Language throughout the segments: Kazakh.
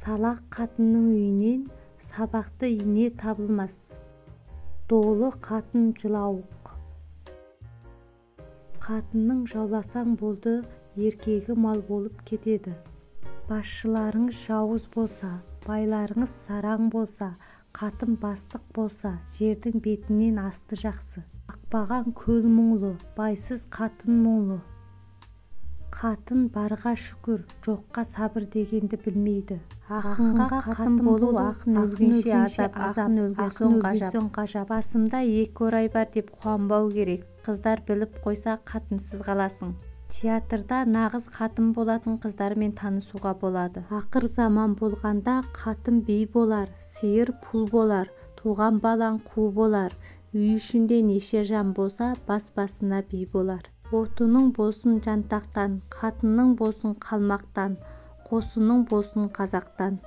Салақ қатынның үйінен сабақты ине табылмас. Долы қатын жылауық. Қатынның жауласаң болды, еркегі мал болып кетеді. Басшыларыңыз жауыз болса, байларыңыз сараң болса, қатын бастық болса, жердің бетінен асты жақсы. Ақпаған көл мұңлы, байсыз қатын мұңлы. Қатын барға шүкір, жоққа сабыр дегенді білмейді. Ақынға қатын болу, ақын өлгенше азап, ақын өлген соң ғажап. Басымда екі орай бар деп қуанбау керек. Қыздар біліп қойса қатынсыз қаласың. Театрда нағыз қатын болатын қыздармен танысуға болады. Ақыр заман болғанда қатын би болар, сиыр пұл болар, туған балаң қу болар. Үй ішінде неше жан болса, бас-басына би болар. Отының болсын жантақтан, қатынның болсын қалмақтан, қосының болсын қазақтан.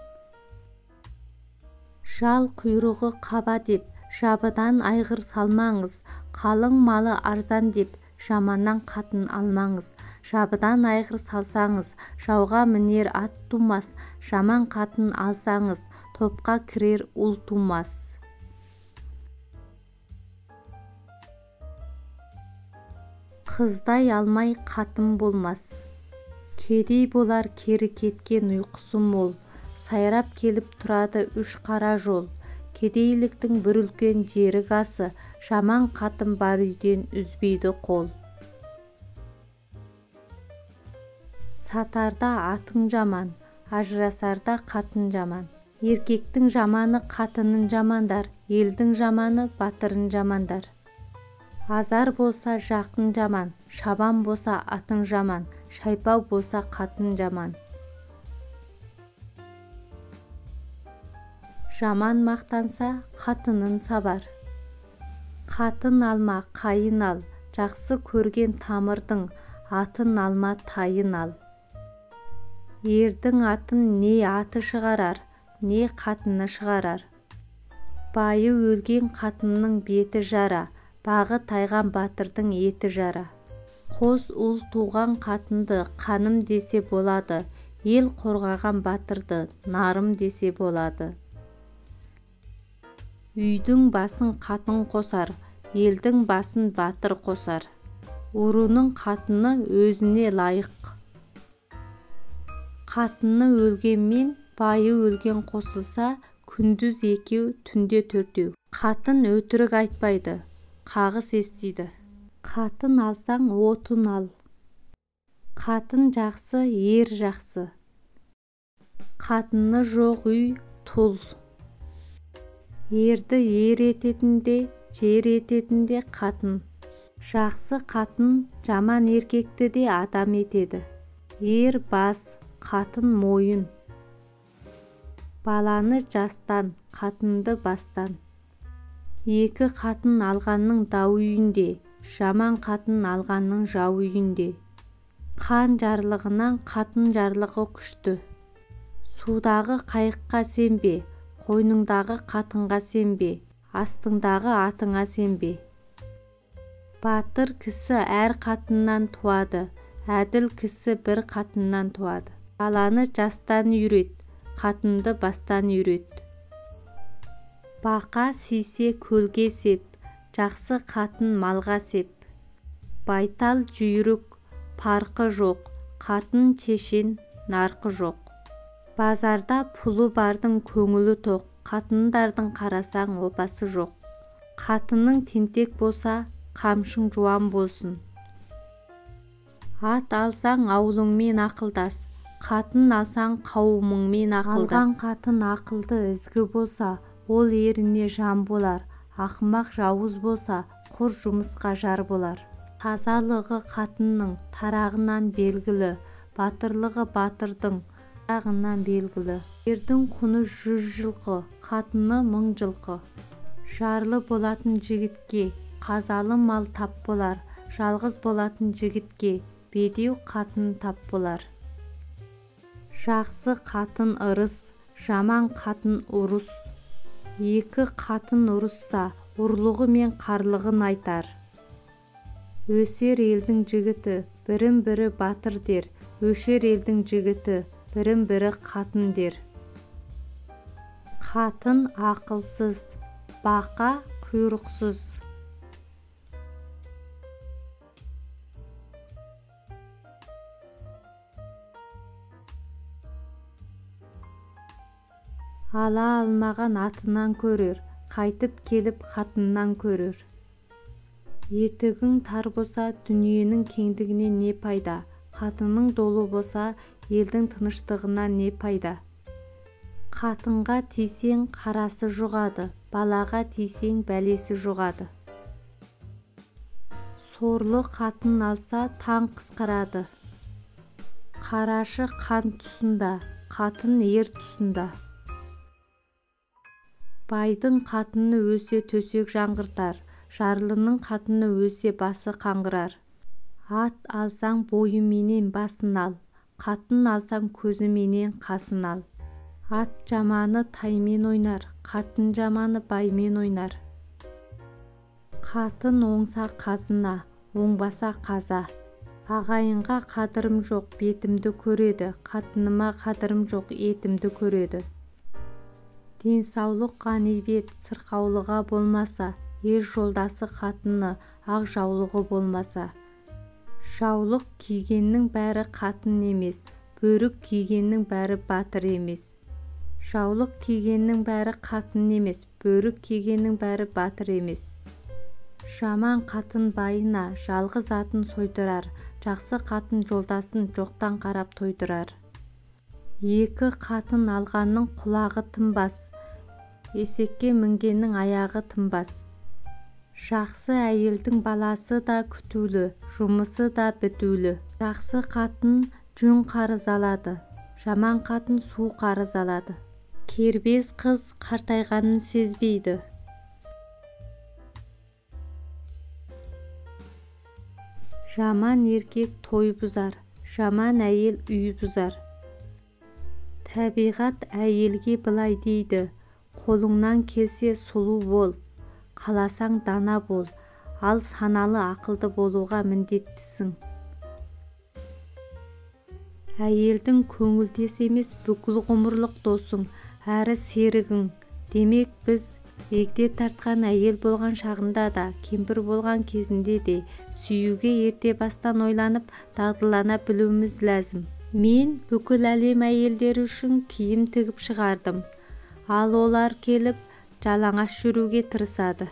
Жал құйрығы қаба деп, жабыдан айғыр салмаңыз, қалың малы арзан деп, жаманнан қатын алмаңыз. Жабыдан айғыр салсаңыз, жауға мінер ат тумас, жаман қатын алсаңыз, топқа кірер ұл тумас. Қыздай алмай қатын болмас. Кедей болар кері кеткен ұйқысы мол, сайрап келіп тұрады үш қара жол. Кедейліктің бір үлкен жерік асы, жаман қатын бар үйден үзбейді қол. Сатарда атың жаман, ажырасарда қатын жаман. Еркектің жаманы қатынын жамандар, елдің жаманы батырын жамандар. Азар болса жақын жаман, шабан болса атың жаман, шайпау болса қатын жаман. Жаман мақтанса қатынын сабар. Қатын алма, қайын ал, жақсы көрген тамырдың, атын алма, тайын ал. Ердің атын не аты шығарар, не қатыны шығарар. Байы өлген қатынның беті жара, бағы тайған батырдың еті жара. Қос ұл туған қатынды қаным десе болады, ел қорғаған батырды нарым десе болады. Үйдің басын қатын қосар, елдің басын батыр қосар. Ұрының қатыны өзіне лайық. Қатыны өлгенмен байы өлген қосылса, күндіз екеу, түнде төртеу. Қатын өтірік айтпайды, қағыс естиді. Қатын алсаң отын ал. Қатын жақсы, ер жақсы. Қатыны жоқ үй тұл. Ерді ер ететінде, жер ететінде қатын. Жақсы қатын жаман еркекті де адам етеді. Ер бас, қатын мойын. Баланы жастан, қатынды бастан. Екі қатын алғанның дау үйінде, жаман қатын алғанның жау үйінде. Қан жарлығынан қатын жарлығы күшті. Судағы қайыққа сенбе, қойныңдағы қатынға сенбе, астыңдағы атыңа сенбе. Батыр кісі әр қатыннан туады, әділ кісі бір қатыннан туады. Баланы жастан үйрет, қатынды бастан үйрет. Бақа сисе көлге сеп, жақсы қатын малға сеп. Байтал жүйрік, парқы жоқ, қатын шешен, нарқы жоқ. Базарда пұлы бардың көңілі тоқ, қатындардың қарасаң опасы жоқ. Қатының тентек болса, қамшың жуан болсын. Ат алсаң аулыңмен ақылдас, қатын алсаң қауымыңмен ақылдас. Алған қатын ақылды ізгі болса, ол еріне жан болар. Ақымақ жауыз болса, құр жұмысқа жар болар. Тазалығы қатынның тарағынан белгілі, батырлығы батырдың тарағынан белгілі. Ердің құны 100 жылқы, қатыны 1000 жылқы. Жарлы болатын жігітке қазалы мал тап болар, жалғыз болатын жігітке бедеу қатын тап болар. Жақсы қатын ырыс, жаман қатын ұрыс. Екі қатын ұрысса, ұрлығы мен қарлығын айтар. Өсер елдің жігіті, бірін бірі батыр дер, өшер елдің жігіті, бірін бірі қатын дер. Қатын ақылсыз, бақа құйрықсыз. Ала алмаған атынан көрер, қайтып келіп қатыннан көрер. Етігің тар болса, дүниенің кеңдігінен не пайда? Қатының долы болса, елдің тыныштығынан не пайда? Қатынға тисең қарасы жұғады, балаға тисең бәлесі жұғады. Сорлы қатын алса таң қысқырады. Қарашы қан тұсында, қатын ер тұсында. Байдың қатыны өсе төсек жаңғыртар, жарлының қатыны өсе басы қаңғырар. Ат алсаң бойыменен басын ал, қатын алсаң көзіменен қасын ал. Ат жаманы таймен ойнар, қатын жаманы баймен ойнар. Қатын оңса қазына, оңбаса қаза. Ағайынға қадырым жоқ, бетімді көреді, қатыныма қадырым жоқ, етімді көреді. Денсаулық ғанибет сырқаулыға болмаса, ер жолдасы қатыны ақ жаулығы болмаса. Жаулық кигеннің бәрі қатын емес, бөрік кигеннің бәрі батыр емес. Жаулық кигеннің бәрі қатын емес, бөрік кигеннің бәрі батыр емес. Жаман қатын байына жалғыз атын сойдырар, жақсы қатын жолдасын жоқтан қарап тойдырар. Екі қатын алғанның құлағы тынбас, есекке мінгеннің аяғы тынбас. Жақсы әйелдің баласы да күтулі, жұмысы да бітулі. Жақсы қатын жүн қарыз алады, жаман қатын су қарыз алады. Кербез қыз қартайғанын сезбейді. Жаман еркек той бұзар, жаман әйел үй бұзар. Табиғат әйелге былай дейді: қолыңнан келсе сұлу бол, қаласаң дана бол, ал саналы ақылды болуға міндеттісің. Әйелдің көңілдес емес бүкіл ғұмырлық досың, әрі серігің. Демек біз егде тартқан әйел болған шағында да, кемпір болған кезінде де сүюге ерте бастан ойланып, дағдылана білуіміз ләзім. Мен бүкіл әлем әйелдері үшін киім тігіп шығардым. Ал олар келіп жалаңаш жүруге тырысады.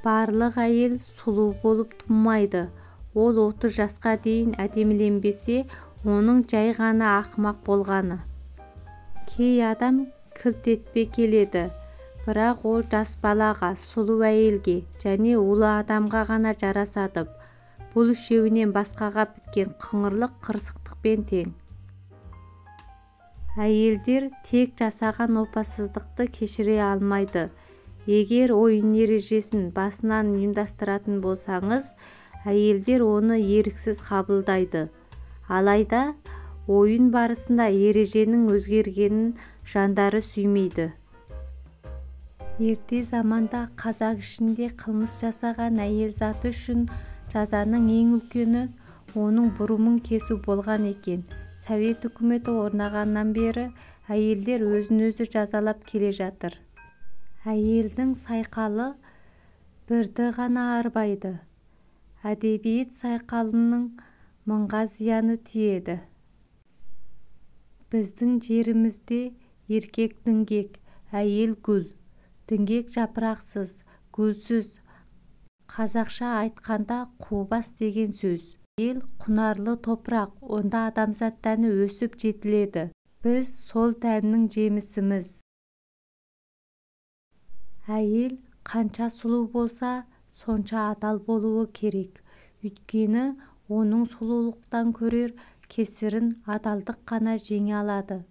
Барлық әйел сұлу болып тумайды. Ол 30 жасқа дейін әдеміленбесе, оның жай ғана ақымақ болғаны. Кей адам кілт етпе келеді, бірақ ол жас балаға, сұлу әйелге және улы адамға ғана жарасады. Бұл үшеуінен басқаға біткен қыңырлық қырсықтықпен тең. Әйелдер тек жасаған опасыздықты кешіре алмайды. Егер ойын ережесін басынан ұйымдастыратын болсаңыз, әйелдер оны еріксіз қабылдайды. Алайда ойын барысында ереженің өзгергенін жандары сүймейді. Ерте заманда қазақ ішінде қылмыс жасаған әйел заты үшін жазаның ең үлкені оның бұрымын кесу болған екен. Совет үкіметі орнағаннан бері әйелдер өзін-өзі жазалап келе жатыр. Әйелдің сайқалы бірді ғана арбайды. Әдебиет сайқалының мыңға зияны тиеді. Біздің жерімізде еркек діңгек, әйел гүл. Діңгек жапырақсыз, гүлсіз. Қазақша айтқанда қубас деген сөз. Ел құнарлы топырақ, онда адамзат тәні өсіп жетіледі. Біз сол тәннің жемісіміз. Әйел қанша сұлу болса, сонша адал болуы керек. Өйткені оның сұлулықтан көрер кесірін адалдық қана жеңе алады.